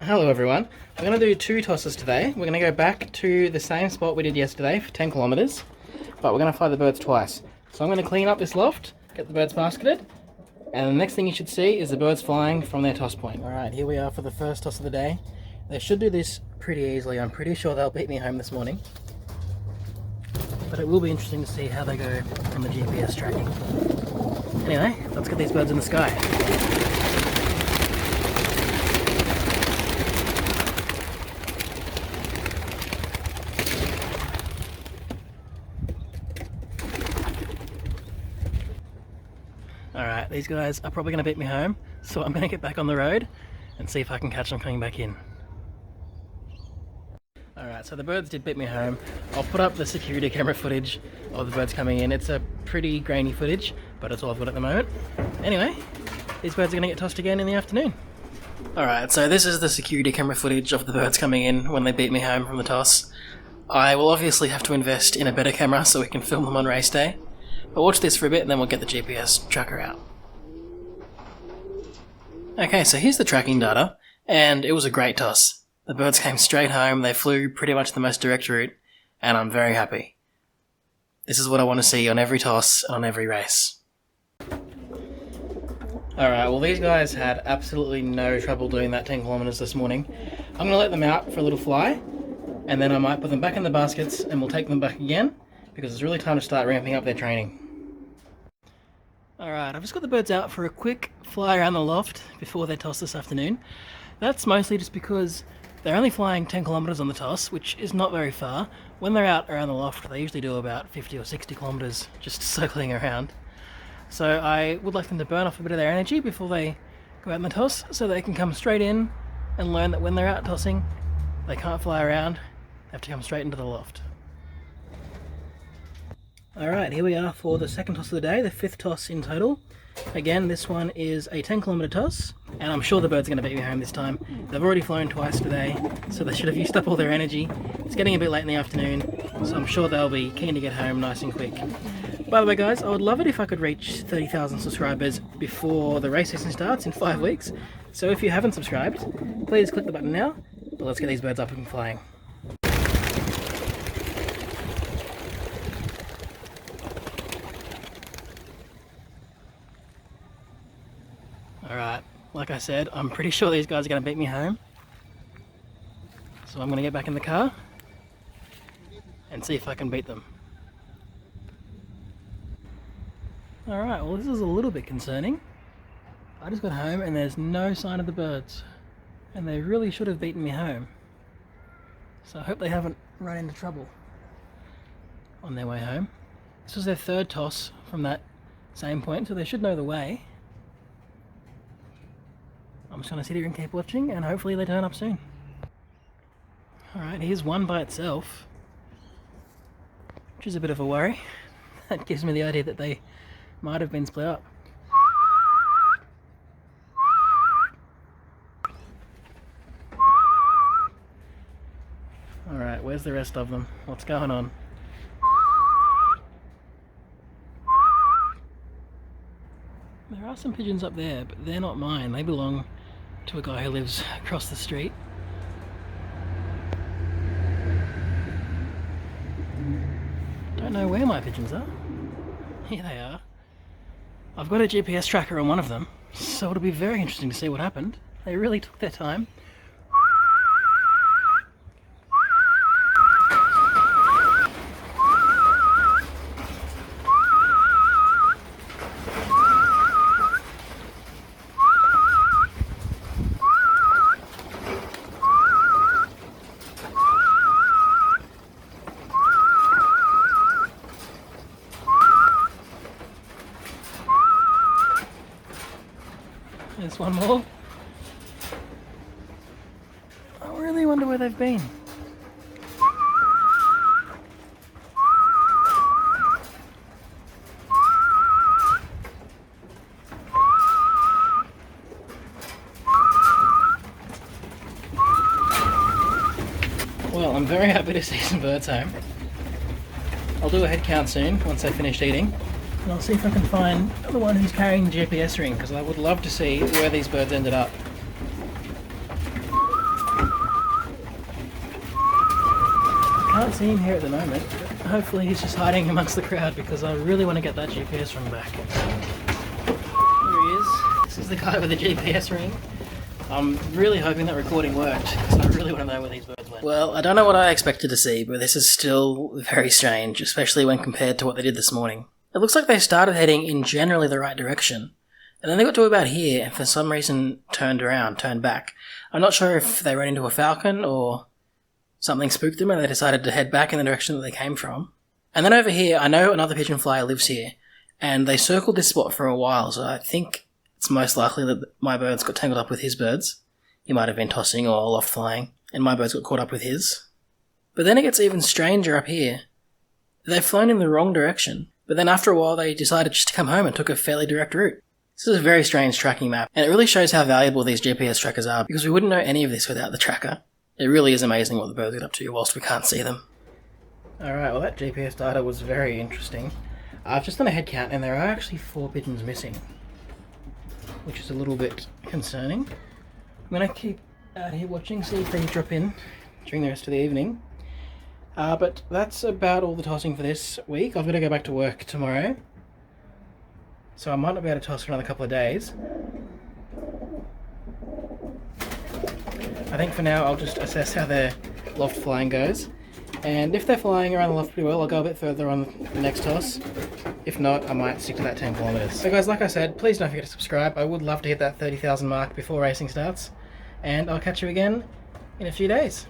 Hello everyone. We're going to do 2 tosses today. We're going to go back to the same spot we did yesterday for 10 kilometers, but we're going to fly the birds twice. So I'm going to clean up this loft, get the birds basketed, and the next thing you should see is the birds flying from their toss point. Alright, here we are for the first toss of the day. They should do this pretty easily. I'm pretty sure they'll beat me home this morning. But it will be interesting to see how they go on the GPS tracking. Anyway, let's get these birds in the sky. Alright, these guys are probably going to beat me home, so I'm going to get back on the road and see if I can catch them coming back in. Alright, so the birds did beat me home. I'll put up the security camera footage of the birds coming in. It's a pretty grainy footage, but it's all I've got at the moment. Anyway, these birds are going to get tossed again in the afternoon. Alright, so this is the security camera footage of the birds coming in when they beat me home from the toss. I will obviously have to invest in a better camera so we can film them on race day. But watch this for a bit and then we'll get the GPS tracker out. Okay, so here's the tracking data, and it was a great toss. The birds came straight home, they flew pretty much the most direct route, and I'm very happy. This is what I want to see on every toss, on every race. Alright, well these guys had absolutely no trouble doing that 10 kilometers this morning. I'm going to let them out for a little fly, and then I might put them back in the baskets and we'll take them back again, because it's really time to start ramping up their training. Alright, I've just got the birds out for a quick fly around the loft before their toss this afternoon. That's mostly just because they're only flying 10 kilometers on the toss, which is not very far. When they're out around the loft, they usually do about 50 or 60 kilometers just circling around. So I would like them to burn off a bit of their energy before they go out in the toss, so they can come straight in and learn that when they're out tossing, they can't fly around, they have to come straight into the loft. Alright, here we are for the second toss of the day, the 5th toss in total. Again, this one is a 10 kilometer toss, and I'm sure the birds are going to beat me home this time. They've already flown twice today, so they should have used up all their energy. It's getting a bit late in the afternoon, so I'm sure they'll be keen to get home nice and quick. By the way guys, I would love it if I could reach 30,000 subscribers before the race season starts in 5 weeks. So if you haven't subscribed, please click the button now, but let's get these birds up and flying. Alright, like I said, I'm pretty sure these guys are going to beat me home. So I'm going to get back in the car and see if I can beat them. Alright, well this is a little bit concerning. I just got home and there's no sign of the birds. And they really should have beaten me home. So I hope they haven't run into trouble on their way home. This was their 3rd toss from that same point, so they should know the way. I'm just going to sit here and keep watching, and hopefully they turn up soon. Alright, here's one by itself, which is a bit of a worry. That gives me the idea that they might have been split up. Alright, where's the rest of them? What's going on? There are some pigeons up there, but they're not mine. They belong to a guy who lives across the street. Don't know where my pigeons are. Here they are. I've got a GPS tracker on one of them, so it'll be very interesting to see what happened. They really took their time. There's one more. I really wonder where they've been. Well, I'm very happy to see some birds home. I'll do a head count soon once they've finished eating. And I'll see if I can find the one who's carrying the GPS ring, because I would love to see where these birds ended up. see him here at the moment, but hopefully he's just hiding amongst the crowd because I really want to get that GPS ring back. There he is. This is the guy with the GPS ring. I'm really hoping that recording worked because I really want to know where these birds went. Well, I don't know what I expected to see, but this is still very strange, especially when compared to what they did this morning. It looks like they started heading in generally the right direction, and then they got to about here and for some reason turned back. I'm not sure if they ran into a falcon or something spooked them and they decided to head back in the direction that they came from. And then over here, I know another pigeon flyer lives here, and they circled this spot for a while, so I think it's most likely that my birds got tangled up with his birds. He might have been tossing or loft flying, and my birds got caught up with his. But then it gets even stranger up here. They've flown in the wrong direction, but then after a while they decided just to come home and took a fairly direct route. This is a very strange tracking map, and it really shows how valuable these GPS trackers are, because we wouldn't know any of this without the tracker. It really is amazing what the birds get up to whilst we can't see them. Alright, well that GPS data was very interesting. I've just done a head count and there are actually 4 pigeons missing, which is a little bit concerning. I'm going to keep out here watching, see if they drop in during the rest of the evening. But that's about all the tossing for this week. I've got to go back to work tomorrow, so I might not be able to toss for another couple of days. I think for now I'll just assess how their loft flying goes, and if they're flying around the loft pretty well, I'll go a bit further on the next toss. If not, I might stick to that 10 kilometers. So guys, like I said, please don't forget to subscribe. I would love to hit that 30,000 mark before racing starts, and I'll catch you again in a few days.